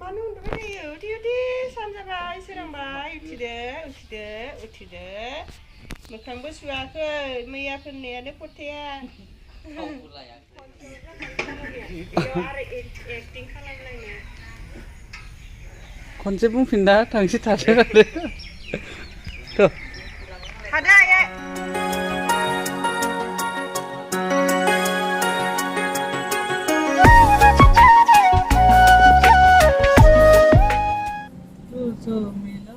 मानो उन्दुबाय थायो उथि सान जाबाय सोरांबाय उथिदो मोखांबो सुवाखै मैयाफोरनियानो फथाया आरो एक्टिं खालामलायनो खनसे बुंफिनदा थांसि थादो थ' थादो आयै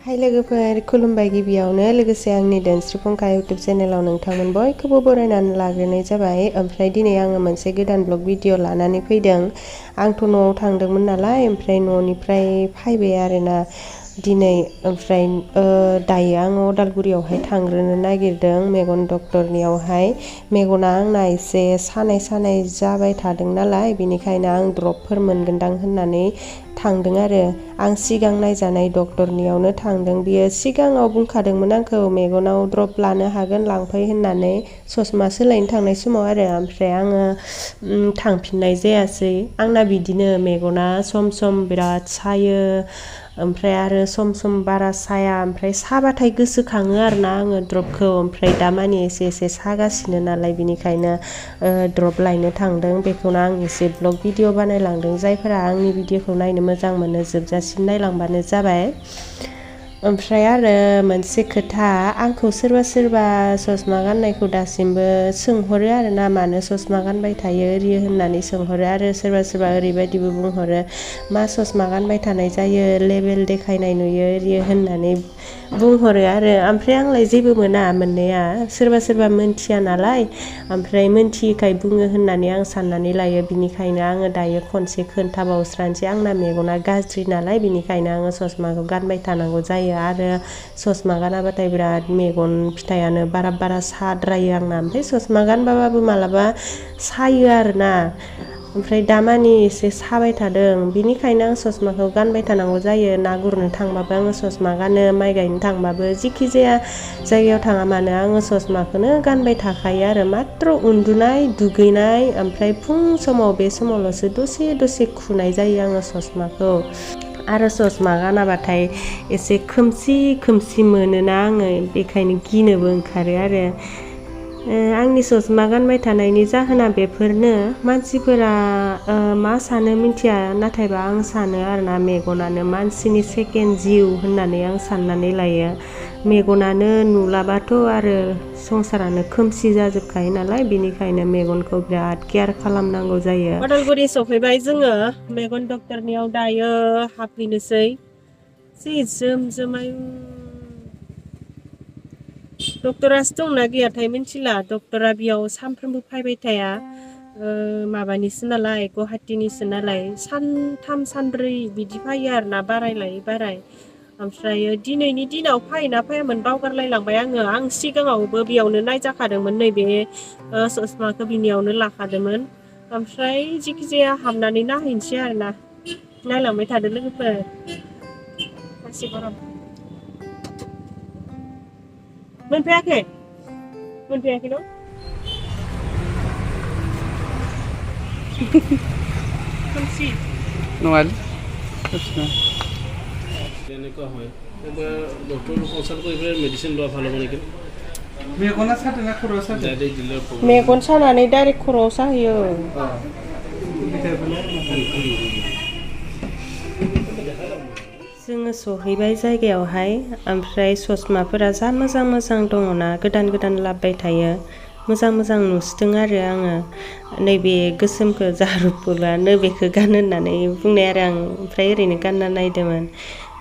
हाय लोगोफोर खुलुमबाय गिबियावनो लोगोसे आंनि दोनस्रि फंखा इउटुब चेनेलाव नोंथांमोन बयखौबो बरायनानै लाग्रोनाय जाबाय ओमफ्राय दिनै आङो मोनसे गोदान ब्लग भिडिअ लानानै फैदों आंथ' न'आव थांदोंमोन नालाय ओमफ्राय न'निफ्राय फैबाय आरोना दिनै ओमफ्राय दायो आङो अदालगुरियावहाय थांग्रोनो नागिरदों मेगन डक्टरनियावहाय मेगना आंना एसे सानाय जाबाय थादों नालाय बेनिखायनो आं ड्रपफोर मोनगोनदां होननानै थांदों आरो आं सिगां नायजानाय डक्टरनियावनो थांदों बियो सिगाङाव बुंखादोंमोन आंखौ मेगनाव ड्रप लानो हागोन लांफै होननानै ससमा सोलायनो थांनाय समाव आरो ओमफ्राय आङो थांफिननाय जायासै आंना बिदिनो मेगना सम बिराद सायो ओमफ्राय आरो सम बारा साया ओमफ्राय साबाथाय गोसोखाङो आरोना आङो ड्रपखौ ओमफ्राय दा मानि एसे सागासिनो नालाय बिनिखायनो ड्रप लायनो थांदों बेखौनो आं एसे ब्लग भिडिअ बानायलांदों जायफोरा आंनि भिडिअखौ नायनो मोजां मोनो जोबजासिम नायलांबानो जाबाय ओमफ्राय आरो मोनसे खोथा आंखौ सोरबा ससमा गाननायखौ दासिमबो सोंहरो आरोना मानो ससमा गानबाय थायो ओरै होननानै सोंहरो आरो सोरबा ओरैबायदिबो बुंहरो मा ससमा गानबाय थानाय जायो लेभेल देखायनाय नुयो ओरै होननानै बुंहरो आरो ओमफ्राय आंलाय जेबो मोना मोननाया सोरबा मोनथिया नालाय ओमफ्राय मोनथियैखाय बुङो होननानै आं साननानै लायो बिनिखायनो आङो दायो खनसे खोन्थाबावस्रानोसै आंना मेगना गाज्रि नालाय बिनिखायनो आङो ससमाखौ गानबाय थानांगौ जायो आरो ससमा गानाबाथाय बिराद मेगन फिथाइयानो बारा साद्रायो आंना ओमफ्राय ससमा गानबाबो मालाबा सायो आरोना ओमफ्राय दामानि एसे साबाय थादों बिनिखायनो आं ससमाखौ गानबाय थानांगौ जायो ना गुरनो थांबाबो आङो ससमा गानो माइ गायनो थांबाबो जिखि जाया जायगायाव थाङा मानो आङो ससमाखौनो गानबाय थाखायो आरो मात्र उन्दुनाय दुगैनाय ओमफ्राय फुं समाव बे समावल'सो दसे खुनाय जायो आङो ससमाखौ आरो ससमा गानाबाथाय एसे खोमसि मोनोना आङो बेखायनो गिनोबो ओंखारो आरो आंनि ससमा गानबाय थानायनि जाहोना बेफोरनो मानसिफोरा मा सानो मिथिया नाथायबा आं सानो आरोना मेगनानो मानसिनि सेकेन्ड जिउ होननानै आं साननानै लायो मेगनानो नुलाबाथ' आरो संसारानो खोमसि जाजोबखायो नालाय बिनिखायनो मेगनखौ बिराद केयार खालामनांगौ जायो अदालगुरि सफैबाय जोङो मेगन डक्टरनियाव दायो हाबफैनोसै जि जोमाय डक्टरासो दंना गैयाथाय मिथिला डक्टरा बेयाव सानफ्रोमबो फैबाय थाया माबानिसो नालाय गुवाहाटीनिसो नालाय सानथाम सानब्रै बिदि फैयो आरोना बाराय ओमफ्राय दिनैनि दिनाव फैना फैयामोन बावगारलायलांबाय आं सिगाङावबो बेयावनो नायजाखादोंमोन नैबे ससमाखौ बिनियावनो लाखादोंमोन ओमफ्राय जिखि जाया हाबनानै नायहैनोसै आरोना नायलांबाय थादो लोगोफोर मानसि गरम मोनफैयाखै न' खोमसि नङालै ससमा এনেকুৱা হয় এবাৰ ডক্টৰ কনসাল্ট কৰি পেলাই মেডিচিন লোৱা ভাল হ'ব নেকি मेगना सादोंना खर'आ सादों डाइरेक्ट डिलार मेगन सानानै डाइरेक्ट खर'आव साहैयो जोङो सहैबाय जायगायावहाय ओमफ्राय ससमाफोरा जा मोजां दङना गोदान लाबोबाय थायो मोजां नुसोदों आरो आङो नैबे गोसोमखौ जारुफुलानो बेखौ गान होननानै बुंनाय आरो आं ओमफ्राय ओरैनो गानना नायदोंमोन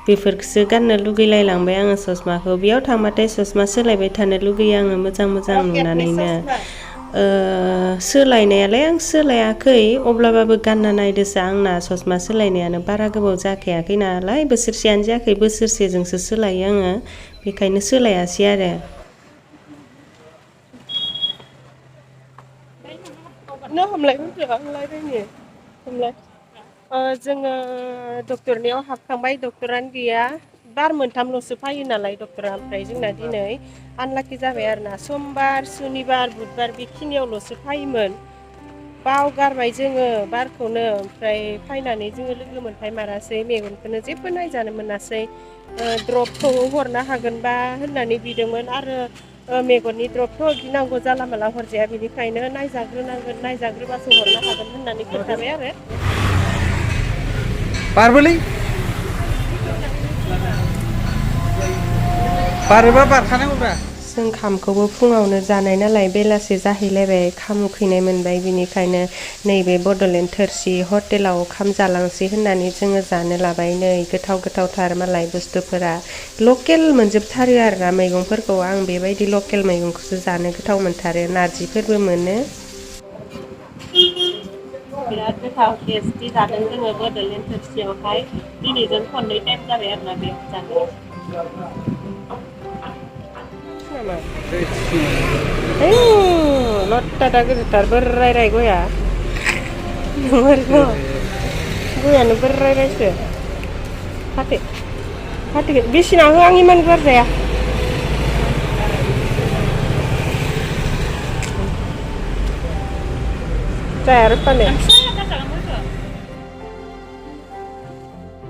बेफोरखौसो गाननो लुगैलायलांबाय आङो ससमाखौ बेयाव थांबाथाय ससमा सोलायबाय थानो लुगैयो आङो मोजां नुनानैनो सोलायनायालाय आं सोलायाखै अब्लाबो गानना नायदोसो आंना ससमा सोलायनायानो बारा गोबाव जाखायाखै नालाय बोसोरसेयानो जायाखै बोसोरसेजोंसो सोलायो आङो बेखायनो सोलायासै आरो नो हमलाय जोङो डक्टरनियाव हाबखांबाय डक्टरानो गैया बार मोनथामल'सो फैयो नालाय डक्टरा ओमफ्राय जोंना दिनै आनलाकि जाबाय आरोना समबार सुनिबार बुधबार बेखिनियावल'सो फैयोमोन बावगारबाय जोङो बारखौनो ओमफ्राय फैनानै जोङो लोगो मोनफायमारासै मेगनखौनो जेबो नायजानो मोनासै ड्रपखौ हरनो हागोनबा होननानै बिदोंमोन आरो मेगननि ड्रपथ' गिनांगौ जाला माला हरजाया बिनिखायनो नायजाग्रोनांगोन नायजाग्रोबासो हरनो हागोन होननानै खोन्थाबाय आरो बारबोलै बारोबा बारखानांगौब्रा जों खामखौबो फुङावनो जानाय नालाय बेलासे जाहैलायबाय खाम उखैनाय मोनबाय बिनिखायनो नैबे बड'लेण्ड थोरसि हटेलाव खाम जालांसै होननानै जोङो जानो लाबाय नै गोथाव गोथावथार मालाय बुस्थुफोरा लकेल मोनजोबथारो आरोना मैगंफोरखौ आं बेबायदि लकेल मैगंखौसो जानो गोथाव मोनथारो नारजिफोरबो मोनो बिराद गोथाव टेस्टि जादों जोङो बड'लेण्ड थोरसियावहाय दिनैजों खननै टाइम जाबाय आरोना बे जानाया लट्टा दा गोजोथार बोराय गया गयानो बोरायसो फाथै बेसेना हो आं इमान गुवार जाया जाया आरो फानो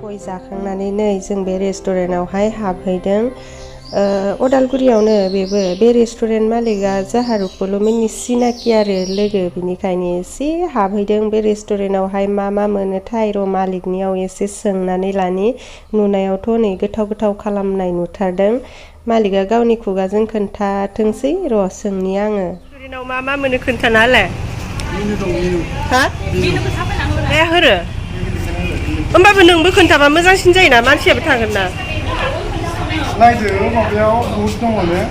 गय जाखांनानै नै जों बे रेस्टुरेन्टावहाय हाबहैदों अदालगुरियावनो बेबो बे रेस्टुरेन्ट मालिकआ जाहारुखौल'मिनि सिनाखि आरो लोगो बिनिखायनो एसे हाबहैदों बे रेस्टुरेन्टावहाय मा मोनोथाय र' मालिकनियाव एसे सोंनानै लानि नुनायावथ' नै गोथाव गोथाव खालामनाय नुथारदों मालिकआ गावनि खुगाजों खोन्थाथोंसै र' सोंनि आङो रेस्टुरेन्टाव मा मोनो खोन्थाना होलाय हा ए होरो होमबाबो नोंबो खोन्थाबा मोजांसिन जायोना मानसियाबो थांगोन ना नायदो माबायाव बुहुद दङ ने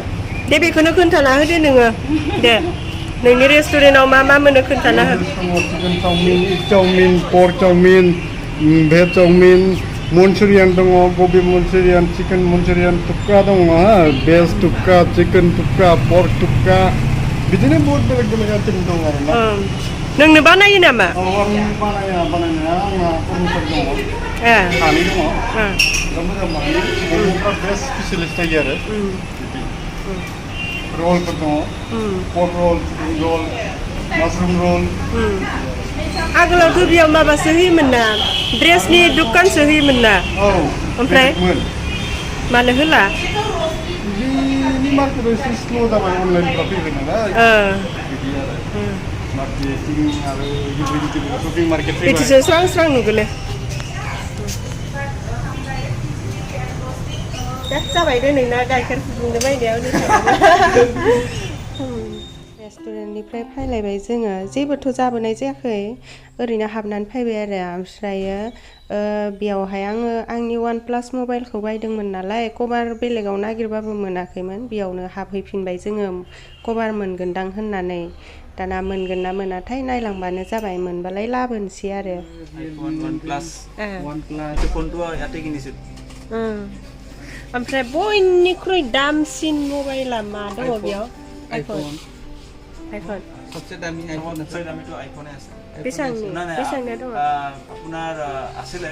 दे बेखौनो खोन्थाना होदो नोङो दे नोंनि रेस्टुरेन्टाव मा मोनो खोन्थाना हो चिकेन चाउमिन एग चाउमिन पर्क चाउमिन भेज चाउमिन मन्चुरियान दङ गबि मन्चुरियान चिकेन मन्चुरियान थुक्का दङ भेज थुक्का चिकेन थुक्का पर्क थुक्का बिदिनो बहुत बेलेग बेलेग आइटेम दङ आरोना नोंनो बानायो नामा औ आं बानायनाया आंना कर्मचारि दङ सानै दङ मोजां बानायो मम'फ्रा बेस्ट स्पेसियलिस्ट जायो आरो रलफोर दङ पर्क रल चिकेन रल मासरुम रल आगोलावथ' बेयाव माबासो होयोमोन ना ड्रेसनि दुकानसो होयोमोन ना औ ओमफ्राय मानो होला बिनि मार्केटआव एसे स्ल' जाबाय अनलाइनफ्रा फैबाय नालाय बिदि आरो मार्केटिं आरो गिदिर शपिं मार्केट फैबाय बिदिसो स्रां नुगोले जाबाय दे नोंना गाइखेर फुदुंनो बायनायाव रेस्टुरेन्टनिफ्राय फैलायबाय जोङो जेबोथ' जाबोनाय जायाखै ओरैनो हाबनानै फैबाय आरो ओमफ्रायो बेयावहाय आङो आंनि OnePlus मबाइलखौ बायदोंमोन नालाय कभार बेलेगाव नागिरबाबो मोनाखैमोन बेयावनो हाबहैफिनबाय जोङो कभार मोनगोनदां होननानै दाना मोनगोन ना मोनाथाय नायलांबानो जाबाय मोनबालाय लाबोनोसै आरो ओमफ्राय बयनिख्रुइ दामसिन मबाइला मा दङ बेयाव आइफन सबसे दामी आइफन बेसेबांनिया दङ আপোনাৰ আছিলে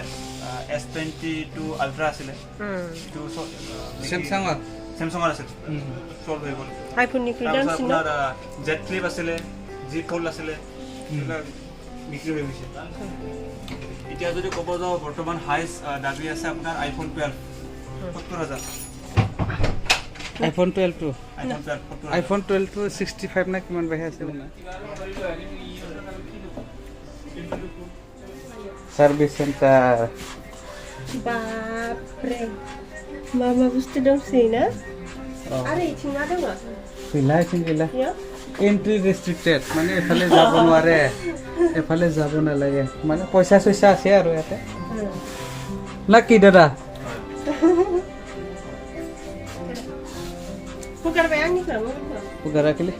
S22 আলট্ৰা আছিলে স্যামসাংৰ আছিল সল্ভ হৈ গ'ল আইফোননিख्रुइ দামसिन আপোনাৰ জেড ফ্লিপ আছিলে জি ফ'ল্ড আছিলে বিক্ৰী হৈ গৈছে এতিয়া যদি ক'ব যাওঁ বৰ্তমান হাইষ্ট দাবী আছে আপোনাৰ আইফোন 12 70,000 আইফোন 12 to 65 না কিমান বাহে আছে না সার্ভিস সেন্টার बापरे मा बुस्थु दंसै ना आरो इथिं मा दङ गैला एन्ट्रि रेस्ट्रिक्टेड माने एफाले যাব নোৱাৰে एफाले যাব নালাগে মানে পয়সা সৈসা আছে আৰু ইয়াতে না কি দাদা Pugar bayang ni kamu? Pugar akili.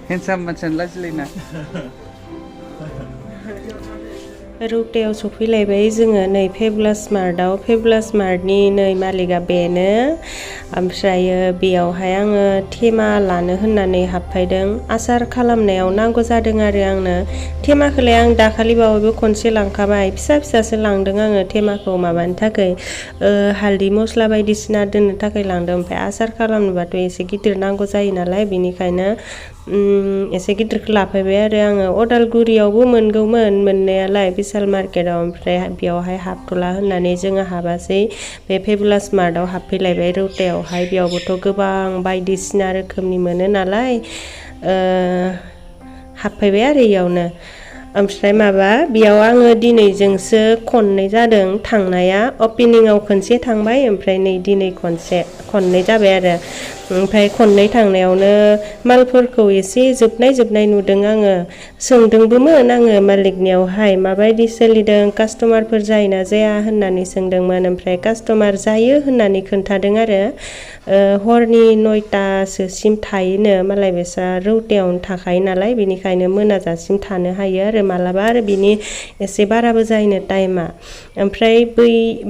Handsome macam lajlina. रुटेयाव सफैलायबाय जोङो नै फेबुलास मार्टनि नै मालिकआ बेनो ओमफ्रायो बेयावहाय आङो थेमा लानो होननानै हाबफैदों आसार खालामनायाव नांगौ जादों आरो आंनो थेमाखौलाय आं दाखालि बावैबो खनसे लांखाबाय फिसासो लांदों आङो थेमाखौ माबानो थाखाय हालदै मस्ला बायदिसिना दोननो थाखाय लांदों ओमफ्राय आसार खालामनोबाथ' एसे गिदिर नांगौ जायो नालाय बेनिखायनो एसे गिदिरखौ लाफैबाय आरो आङो अदालगुरियावबो मोनगौमोन मोननायालाय बिशाल मार्केटाव ओमफ्राय बेयावहाय हाबथ'ला होननानै जोङो हाबासै बे फेबुलास मार्टआव हाबफैलायबाय रौतायावहाय बेयावबोथ' गोबां बायदिसिना रोखोमनि मोनो नालाय हाबफैबाय आरो इयावनो ओमफ्राय माबा बेयाव आङो दिनैजोंसो खननै जादों थांनाया ओपनिंआव खनसे थांबाय ओमफ्राय नै दिनै खननै जाबाय आरो ओमफ्राय खननै थांनायावनो मालफोरखौ एसे जोबनाय नुदों आङो सोंदोंबोमोन आङो मालिकनियावहाय माबायदि सोलिदों कास्टमारफोर जायोना जाया होननानै सोंदोंमोन ओमफ्राय कास्टमार जायो होननानै खोन्थादों आरो हरनि 9टासोसिम थायोनो मालाय बेसा रौतायावनो थाखायो नालाय बेनिखायनो मोनाजासिम थानो हायो आरो मालाबा आरो बिनि एसे बाराबो जायोनो टाइमा ओमफ्राय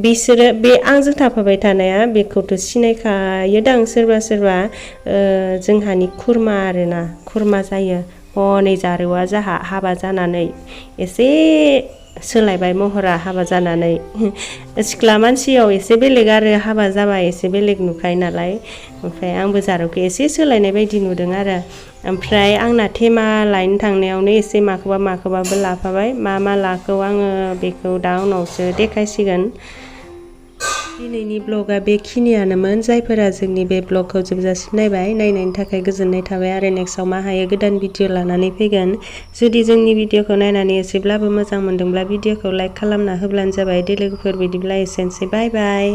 बिसोरो बे आंजों थाफाबाय थानाया बेखौथ' सिनायखायोदां सोरबा जोंहानि खुरमा आरोना खुरमा जायो हनै जारौआ जाहा हाबा जानानै एसे सोलायबाय महरा हाबा जानानै सिख्ला मानसियाव एसे बेलेग आरो हाबा जाबा एसे बेलेग नुखायो नालाय ओमफ्राय आंबो जारौखौ एसे सोलायनाय बायदि नुदों आरो ओमफ्राय आंना थेमा लायनो थांनायावनो एसे माखौबाबो लाफाबाय मा लाखौ आङो बेखौ दा उनावसो देखायसिगोन दिनैनि ब्लगा बेखिनियानोमोन जायफोरा जोंनि बे ब्लगखौ जोबजासिम नायनायनि थाखाय गोजोननाय थाबाय आरो नेक्स्टआव मा हायो गोदान भिडिअ लानानै फैगोन जुदि जोंनि भिडिअखौ नायनानै एसेब्लाबो मोजां मोनदोंब्ला भिडिअखौ लाइक खालामना होब्लानो जाबाय दे लोगोफोर बिदिब्ला एसेनोसै बाय बाय